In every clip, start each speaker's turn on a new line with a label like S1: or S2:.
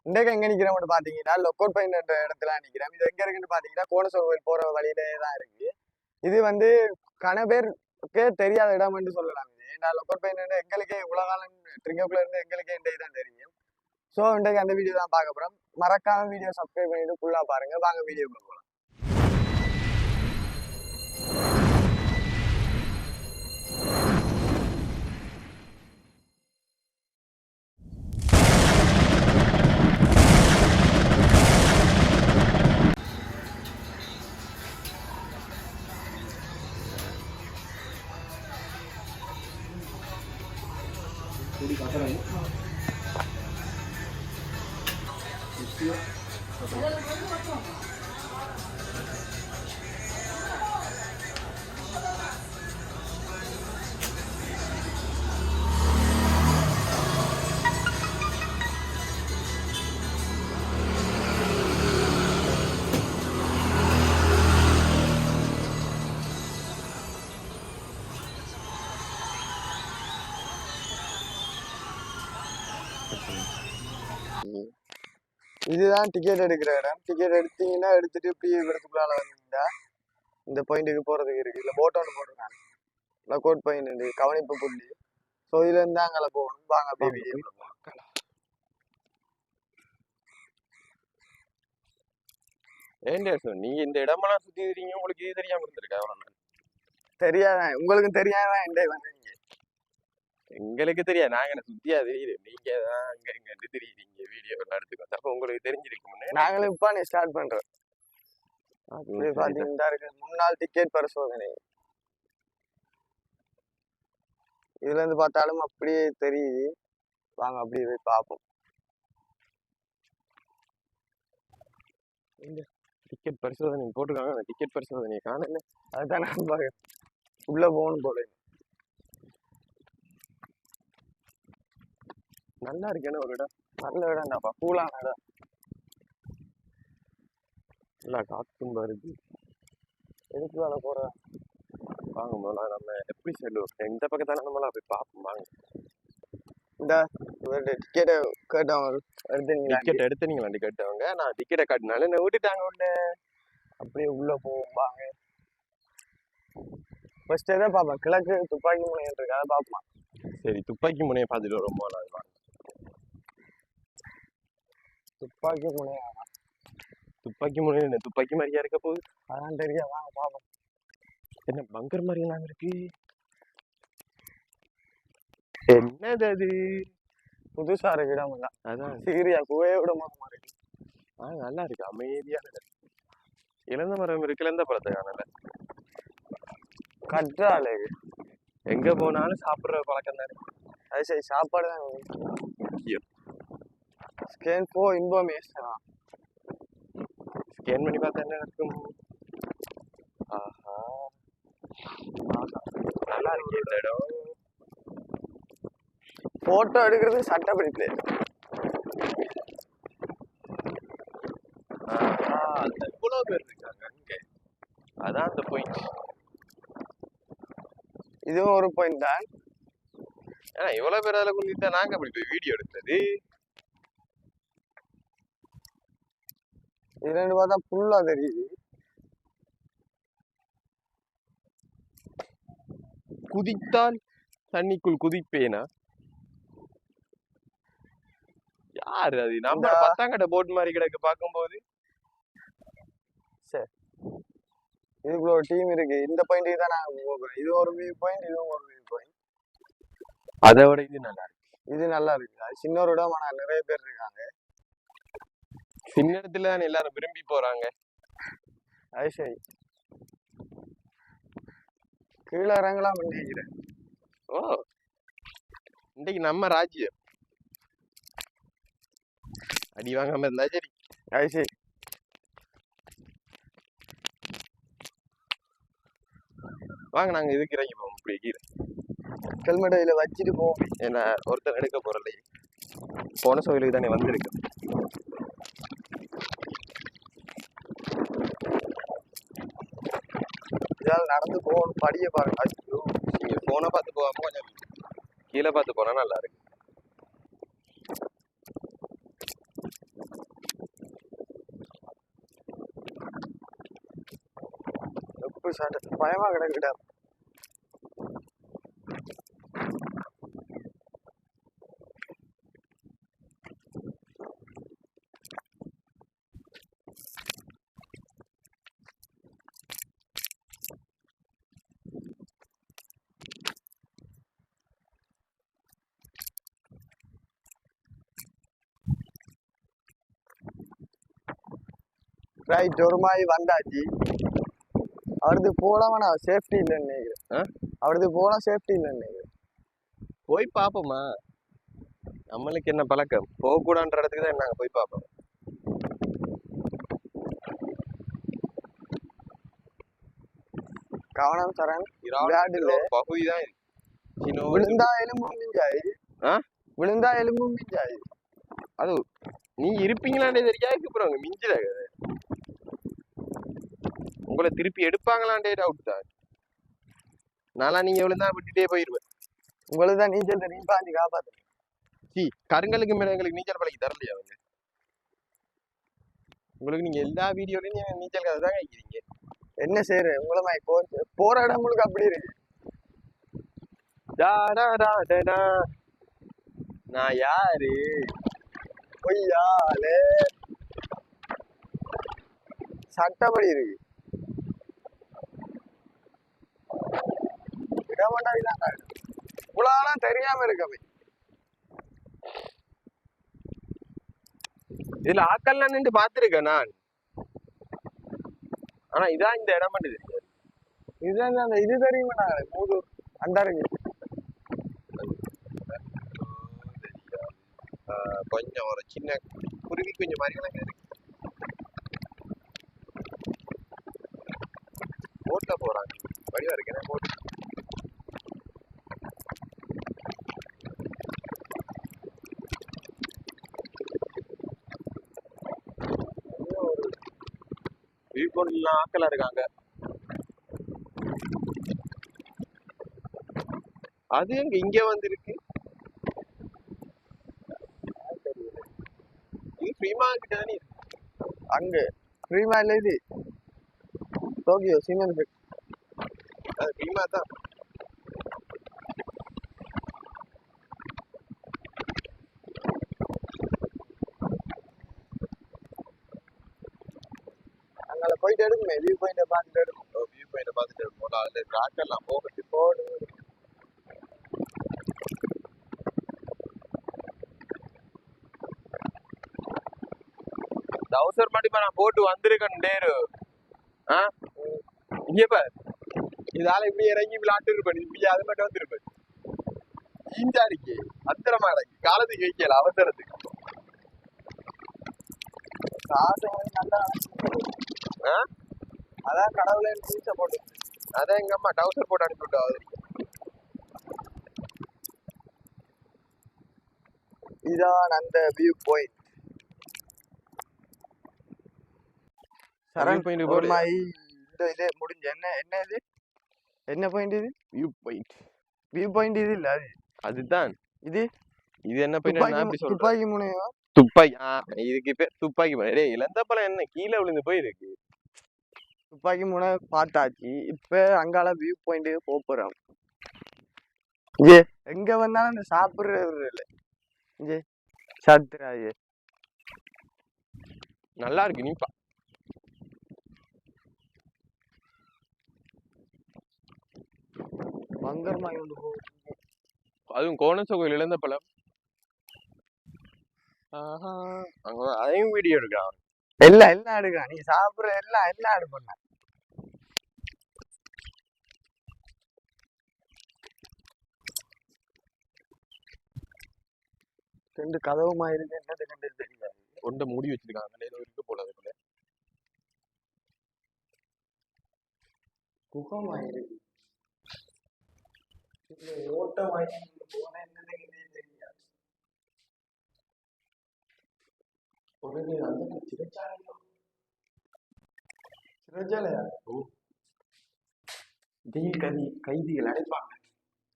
S1: இன்றைக்கு எங்க நிக்கிறோம்னு பாத்தீங்கன்னா லொக்கோட் பாயிண்ட் என்ற இடத்துல நிக்கிறோம். இது எங்க இருக்குன்னு பாத்தீங்கன்னா கோணேஸ்வரம் கோயில் போற வழியிலே தான் இருக்கு. இது வந்து கன பேருக்கே தெரியாத இடம் என்று சொல்லலாம். ஏன்னா லொக்கோட் பாயிண்ட் எங்களுக்கே உலகாலம் ட்ரிங்கோக்குள்ள இருந்து எங்களுக்கே இன்றைக்கு தான் தெரியும். ஸோ இன்றைக்கு அந்த வீடியோ தான் பார்க்க போறோம். மறக்காம வீடியோ சப்ஸ்கிரைப் பண்ணிட்டு ஃபுல்லா பாருங்க. வாங்க வீடியோக்குள்ள போகலாம். இதுதான் டிக்கெட் எடுக்கிற இடம். டிக்கெட் எடுத்தீங்கன்னா எடுத்துட்டு இப்படி இடத்துக்குள்ளால வந்தீங்கன்னா இந்த பாயிண்ட்டுக்கு போறதுக்கு இருக்கு. இல்ல போட் ஒன்று போட்டிருக்காங்க. லொக்கோட் பாயிண்ட் கவனிப்பு புள்ளி. ஸோ இதுல இருந்து அங்கே போகணும். வாங்க அப்படியே
S2: நீங்க இந்த இடமெல்லாம் சுத்தி இருக்கீங்க, உங்களுக்கு இது தெரியாம இருந்திருக்கா?
S1: தெரியாதான் உங்களுக்கும் தெரியாதான் என்கிட்ட வந்தீங்க.
S2: எங்களுக்கு தெரியாது, நாங்க சுத்தியா தெரியுது. நீங்க தான் அங்க இங்க தெரியுறீங்க வீடியோ எல்லாம் எடுத்துக்கோ. அப்ப உங்களுக்கு தெரிஞ்சிருக்கு.
S1: நாங்களும் இப்ப ஸ்டார்ட் பண்றோம். பாத்தீங்கன்னா இருக்கு முன்னாள் டிக்கெட் பரிசோதனை. இதுல இருந்து பார்த்தாலும் அப்படியே தெரியுது. வாங்க அப்படியே போய் பார்ப்போம்.
S2: டிக்கெட் பரிசோதனை போட்டிருக்காங்க. அந்த டிக்கெட் பரிசோதனையை காணல.
S1: அதுதான் நான் பாக்கிறேன். உள்ள போகணும் போல.
S2: நல்லா இருக்கேன்னு ஒரு இடம்.
S1: நல்ல இடம் தான்ப்பா. கூலான இடம்.
S2: நல்லா காத்தும் வருது.
S1: எதுக்கு வேலை போற?
S2: வாங்க போல நம்ம எப்படி செல்லுவோம்? இந்த பக்கத்தால நம்மளா போய் பார்ப்போம். வாங்க.
S1: இந்த டிக்கெட்டை கேட்டவங்க
S2: டிக்கெட் எடுத்துனீங்களா? கேட்டவங்க நான் டிக்கெட்டை காட்டினாலும் என்ன விட்டுட்டாங்க. உள்ள
S1: அப்படியே உள்ள போவோம். வாங்க ஃபர்ஸ்ட் எதை பார்ப்பேன். கிழக்கு துப்பாக்கி முனையம் இருக்கு, அதை பார்ப்போம்.
S2: சரி, துப்பாக்கி முனையை பார்த்துட்டு ரொம்ப நாள்.
S1: துப்பாக்கி முனையம்.
S2: துப்பாக்கி முனையம் என்ன துப்பாக்கி மாதிரியா இருக்க போகுது?
S1: அதான் தெரியும். வாங்க பார்ப்போம்.
S2: என்ன பங்கர் மாதிரி எல்லாம் இருக்கு? என்னது அது?
S1: புதுசா இருக்கு இடம்.
S2: அதான்
S1: சீரியா குவையை விட மோசமா இருக்கு.
S2: நல்லா இருக்கு, அமைதியான இடம். இழந்த மரம் இருக்கு, இழந்த பழத்தை காணல.
S1: கற்றாழை.
S2: எங்க போனாலும் சாப்பிடுற பழக்கம் தானே.
S1: அது சரி, சாப்பாடு தான் முக்கியம். ஸ்கேன் ஃபோ இன்ஃபர்மேஷனா.
S2: ஸ்கேன் பண்ணி பார்த்தா என்ன நடக்கும்? ஆஹா, நல்லா இருக்கு இந்த இடம்.
S1: போட்டோ எடுக்கிறது சட்டப்படி பிளேஸ்.
S2: இவ்வளவு பேர் இருக்காங்க அங்க. அதான் அந்த பாயிண்ட்.
S1: இதுவும் ஒரு பாயிண்ட் தான்.
S2: ஏன்னா இவ்வளவு பேர் அதில் குந்தித்தா நாங்க அப்படி போய் வீடியோ எடுத்தது.
S1: இது ரெண்டு பார்த்தா ஃபுல்லா தெரியுது.
S2: குதித்தால் தண்ணிக்குள் குதிப்பேனா? யாரு அது? நம்ம பத்தாங்கட்ட போட் மாதிரி கிடக்கு பார்க்கும்போது.
S1: சரி, இதுக்குள்ள ஒரு டீம் இருக்கு. இந்த பாயிண்ட்டுக்கு தான் நாங்க போகிறோம். இது ஒரு வியூ பாயிண்ட், இதுவும் ஒரு வியூ பாயிண்ட்.
S2: அதை விட இது நல்லா இருக்கு.
S1: இது நல்லா இருக்கு. அது சின்ன ஒரு இடம், ஆனா நிறைய பேர் இருக்காங்க.
S2: சின்ன இடத்துல தான் எல்லாரும் விரும்பி போறாங்க.
S1: அது சரி, கீழே இறங்கலாம் நினைக்கிறேன்.
S2: ஓ, இன்னைக்கு நம்ம ராஜ்யம் அடி வாங்காம இருந்தா சரி.
S1: அது சரி,
S2: வாங்க நாங்க இதுக்கு இறங்கி போவோம். இப்படி கீழே
S1: ஹெல்மெட் இதில் வச்சுட்டு போவோம்.
S2: ஏன்னா ஒருத்தர் எடுக்க போறல. போன சோயிலுக்கு தானே வந்திருக்கு.
S1: இதால் நடந்து போகணும். படியை பாருங்க.
S2: நீங்க போனை பார்த்து போகாம கொஞ்சம் கீழே பார்த்து போனா நல்லா இருக்கு.
S1: கருப்பு சட்டை பயமா கிடக்குடா. ரைட், ஒரு மாதிரி வந்தாச்சு. அவரது போலாமா? சேஃப்டி இல்லைன்னு நினைக்கிறேன். அவரது போலாம் சேஃப்டி இல்லைன்னு நினைக்கிறேன்.
S2: போய் பாப்போமா? நம்மளுக்கு என்ன பழக்கம்? போகக்கூடாதுன்ற இடத்துக்கு தான் நாங்க போய் பார்ப்போம்.
S1: கவனம் சரண்.
S2: பகுதிதான்
S1: விழுந்தா எலும்பும் மிஞ்சாது. விழுந்தா எலும்பும் மிஞ்சாது.
S2: அது நீ இருப்பீங்களாண்டே தெரியாது. அப்புறம் மிஞ்சில உங்களை திருப்பி எடுப்பாங்களாண்டே டவுட் தான். நாளா நீங்க விழுந்தா விட்டுட்டே போயிருவேன்.
S1: உங்களுக்கு தான் நீச்சல் தெரியும், பாஞ்சு காப்பாத்து.
S2: கருங்கலுக்கு மேல எங்களுக்கு நீச்சல் பழகி தரலையா அவங்க? உங்களுக்கு நீங்க எல்லா வீடியோலயும் நீங்க நீச்சல் கதை தான் கேட்கிறீங்க.
S1: என்ன செய்யற? உங்களை மாதிரி போற இடம் உங்களுக்கு அப்படி இருக்கு.
S2: நான் யாரு?
S1: பொய்யாலே சட்டப்படி இருக்கு. இவ்வளவு தெரியாம இருக்கவே.
S2: இதுல ஆக்கள்லாம் நின்று பாத்துருக்கேன் நான். ஆனா இதான் இந்த இடம் மட்டும் தெரியாது.
S1: இதுதான் அந்த இது தெரியுமா? மூதூர் அந்த இருக்கு.
S2: கொஞ்சம் ஒரு சின்ன குருவி கொஞ்சம் மாதிரி இருக்கு. போட்ல போறாங்க. வழியா இருக்கேன் போட்டு. வியூபோர்ட்லாம் ஆக்கலா இருக்காங்க. அது எங்க இங்க வந்திருக்கு? இது ஃப்ரீமா கிட்ட தானே இருக்கு.
S1: அங்க ஃப்ரீமா இல்ல, இது டோக்கியோ சிமெண்ட்.
S2: அது ஃப்ரீமா தான்.
S1: அங்கே போயிட்டு எடுக்குமே, வியூ பாயிண்ட பார்த்துட்டு எடுக்கும்.
S2: வியூ பாயிண்ட பார்த்துட்டு எடுக்கும். அதுல ராக்கெல்லாம் போகட்டு
S1: போடு.
S2: டவுசர் மட்டும் நான் போட்டு வந்திருக்கேன் டேரு. இங்க பாரு, இதால இப்படி இறங்கி விளையாட்டு இருப்பேன். இப்படி அது மட்டும் வந்துருப்பேன். ஈஞ்சாடிக்கு அத்திரமா இறங்கி காலத்துக்கு வைக்கல அவசரத்துக்கு.
S1: அதான் கடவுளே பூச்சை போட்டு.
S2: அதான் எங்க அம்மா டவுசர் போட்டு அனுப்பிவிட்டா.
S1: இதான் அந்த வியூ பாயிண்ட். சரண் பாயிண்ட் போய் இந்த இது முடிஞ்ச என்ன இது? என்ன பாயிண்ட் இது?
S2: View point.
S1: வியூ பாயிண்ட் இது இல்ல, அது
S2: அதுதான் இது. இது என்ன பாயிண்ட்?
S1: துப்பாக்கி முனையா?
S2: துப்பாக்கி. இதுக்கு பேர் துப்பாக்கி முனை. டேய், இளந்த பழம் என்ன கீழே விழுந்து போயிருக்கு.
S1: துப்பாக்கி முனை பார்த்தாச்சு. இப்ப அங்கால வியூ பாயிண்ட்டுக்கு போறோம். இங்கே எங்க வந்தாலும் இந்த சாப்பிடுறது இல்லை. இங்கே சாத்துறாது.
S2: நல்லா இருக்கு. நீப்பா
S1: பங்கரமாய் கொண்டு போகும்.
S2: அதுவும் கோணச கோயில் இழந்த பழம். அங்க அதையும் வீடியோ எடுக்கிறான்.
S1: எல்லாம் எடுக்கிறான். நீ சாப்பிடுற எல்லாம் எடுப்பண்ண. ரெண்டு கதவுமா இருக்கு. என்னது கண்டு தெரியாது.
S2: கொண்ட மூடி வச்சிருக்காங்க. இருக்கு போல அதுக்குள்ள
S1: குகமா இருக்கு. ஓட்டமாய் போன என்னது தெரியாது. உடனே அந்த சிறைச்சாலையா? சிறைச்சாலையா?
S2: ஜெயில் கைதிகள் அடைப்பாங்க.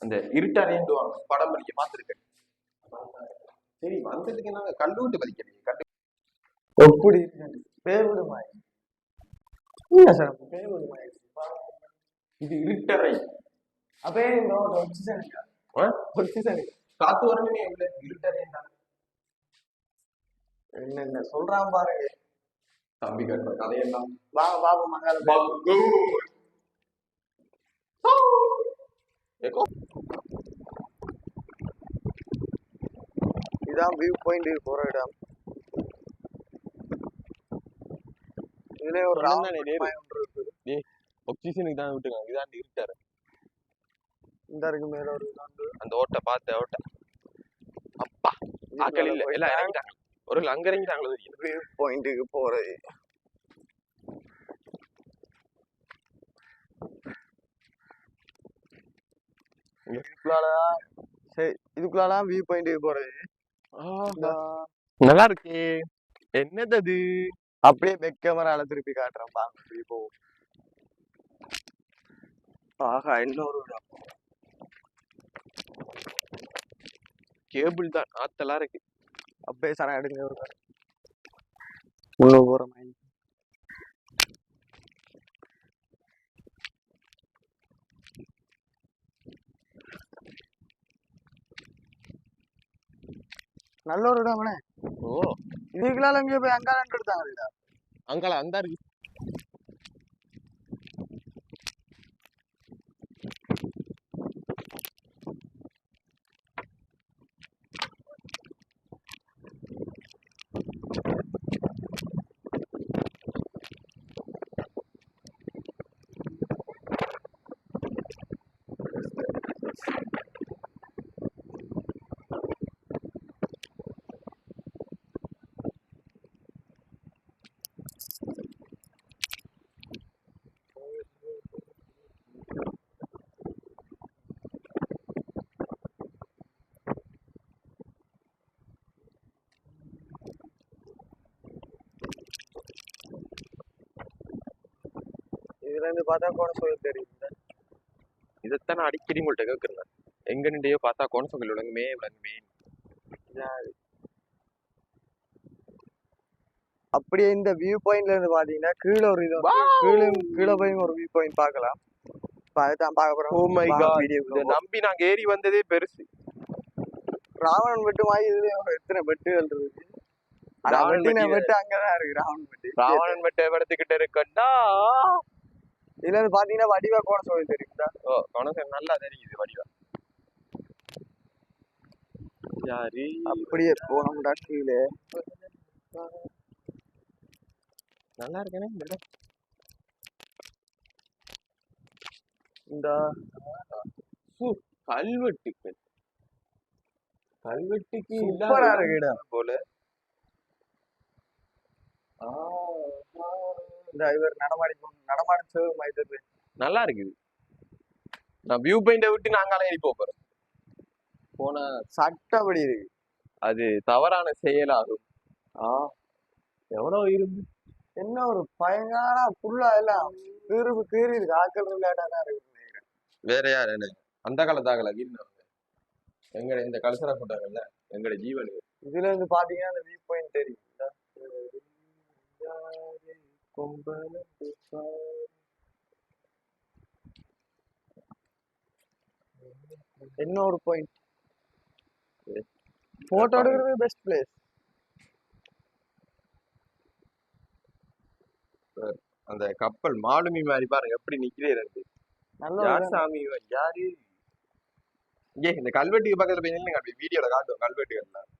S2: அந்த இருட்டறைந்துவாங்க. படம் படிக்க பார்த்துருக்கேன். சரி, வந்ததுக்கு நாங்க கல்லு விட்டு பதிக்கிறீங்க. கல்லு
S1: எப்படி இருக்கு? பேருடுமாய். பேருடுமாய்
S2: இது இருட்டறை.
S1: அப்பே இந்த ஒக்சிஜன்
S2: ஆ?
S1: ஒக்சிஜன்
S2: காத்து வரணுமே எவ்வளவு இருட்டறைன்றாங்க.
S1: என்ன சொல்றான் பாருங்க.
S2: தம்பி கட்டுற கதையெல்லாம்
S1: வாங்க பாபு மங்கால இதான் வியூ பாயிண்ட் போற இடம். இதுல ஒரு
S2: சொன்னேன்
S1: round
S2: தானே, டேய்.
S1: ஒன்று இருக்குது.
S2: ஆக்சிஜனுக்கு தான் விட்டுருக்காங்க. இதான் இருட்டாரு.
S1: இந்த இருக்கு மேல ஒரு round.
S2: அந்த ஓட்டை பார்த்த ஓட்டை. அப்பா ஆக்கள் இல்ல, எல்லாம் இறங்கிட்டாங்க. ஒரு அங்க இறங்கிட்டாங்களோ தெரியும்.
S1: வியூ பாயிண்ட்டுக்கு போறது. இதுக்குள்ளாலதான் சரி, இதுக்குள்ளாலாம் வியூ பாயிண்ட்டுக்கு போறது.
S2: நல்லா இருக்கே. என்னது அது?
S1: அப்படியே பெக் கேமரால திருப்பி காட்டுறேன் பாருங்க. வியூ போகும். ஆஹா, இன்னொரு இடம்.
S2: கேபிள் தான் ஆத்தலா இருக்கு.
S1: அப்படியே சரம் எடுங்க ஒரு இடம். உள்ள போற மாதிரி. நல்ல ஒரு இடம் அவனே.
S2: ஓ,
S1: இதுக்குள்ளால இங்கே போய் அங்கால எடுத்தாங்க.
S2: அங்கால அந்த இருக்கு.
S1: இதுல இருந்து பார்த்தா கோணசோயில் தெரியுது.
S2: இதைத்தான் நான் அடிக்கடி உங்கள்கிட்ட கேட்குறேன். எங்க நின்றையோ பார்த்தா கோணசொங்கல் விளங்குமே விளங்குமே.
S1: அப்படியே இந்த வியூ பாயிண்ட்ல இருந்து பாத்தீங்கன்னா கீழே ஒரு இது கீழே போய் ஒரு வியூ பாயிண்ட் பார்க்கலாம். அதுதான் பார்க்க போறோம்.
S2: ஓ மை காட்,
S1: வீடியோ
S2: இதை நம்பி நாங்க ஏறி வந்ததே பெருசு.
S1: ராவணன் வெட்டு மாதிரி இதுல எத்தனை வெட்டுகள் இருக்கு. ஆனா வெட்டின வெட்டு அங்கதான் இருக்கு. ராவணன் வெட்டு
S2: ராவணன் வெட்ட படத்துக்கிட்ட இருக்கண்டா.
S1: இதுல இருந்து பாத்தீங்கன்னா வடிவா கோணசோயில் தெரியுதா?
S2: ஓ, கோணசொங்கல் நல்லா தெரியுது வடிவா. யாரு
S1: அப்படியே போனோம்டா கீழே.
S2: நல்லா இருக்கேனே இந்த இடம்.
S1: இந்த
S2: கல்வெட்டுக்கள் கல்வெட்டுக்கு
S1: சூப்பரா இருக்கு இடம்
S2: போல.
S1: இந்த இவர் நடமாடிச்சது மைதது
S2: நல்லா இருக்குது. நான் வியூ பாயிண்ட விட்டு நாங்க ஏறி போறோம். போன
S1: சட்டப்படி இருக்கு.
S2: அது தவறான செயலாகும். எவ்வளவு இருந்து
S1: என்ன ஒரு பயங்கர புல்லா எல்லாம் கீறி இருக்கு. ஆக்கள் விளையாட்டா இருக்கு.
S2: வேற யார் என்ன அந்த காலத்தாகல வீரவங்க எங்கட இந்த கல்சரா போட்டாங்கல்ல எங்கட ஜீவன்.
S1: இதுல இருந்து பாத்தீங்கன்னா அந்த வியூ பாயிண்ட் தெரியும். என்ன ஒரு பாயிண்ட். போட்டோ எடுக்கிறது பெஸ்ட் பிளேஸ்.
S2: அந்த கப்பல் மாலுமி மாதிரி பாருங்க எப்படி நிக்கிறேன். யார் சாமி யாரு? ஏ இந்த கல்வெட்டுக்கு பக்கத்துல போய் நில்லுங்க. அப்படி வீடியோல காட்டுவோம் கல்வெட்டுகள்லாம்.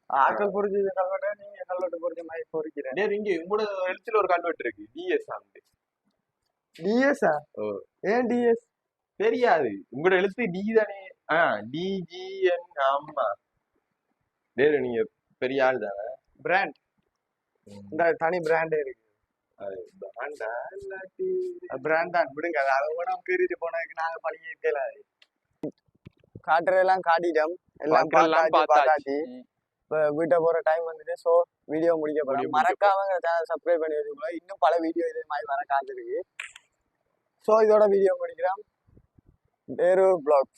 S1: ஆக்கள் பொறிச்சு கல்வெட்டு நீங்க கல்வெட்டு பொறிச்ச மாதிரி பொறிக்கிறேன்.
S2: இங்க உங்களோட எழுத்துல ஒரு கல்வெட்டு இருக்கு. டிஎஸ் ஆண்டு.
S1: டிஎஸ்ஆ? ஏன் டிஎஸ்
S2: தெரியாது? உங்களோட எழுத்து டி தானே. டிஜிஎன். ஆமா, வேறு நீங்க பெரிய ஆள் தானே.
S1: பிராண்ட் இந்த தனி பிராண்டே இருக்கு. பிராண்ட் தான் விடுங்க. அதை கூட கீறிட்டு போனதுக்கு நாங்க பழகிக்கல. காட்டுறதெல்லாம் காட்டிட்டோம். எல்லாம் பார்த்தாச்சு. இப்போ வீட்டை போற டைம் வந்துட்டு. ஸோ வீடியோ முடிக்க போறோம். மறக்காம சேனல் சப்ஸ்கிரைப் பண்ணி வச்சுக்கோங்க. இன்னும் பல வீடியோ இதே மாதிரி வர காத்திருக்கு. ஸோ இதோட வீடியோ முடிக்கிறோம். வேறு vlogs.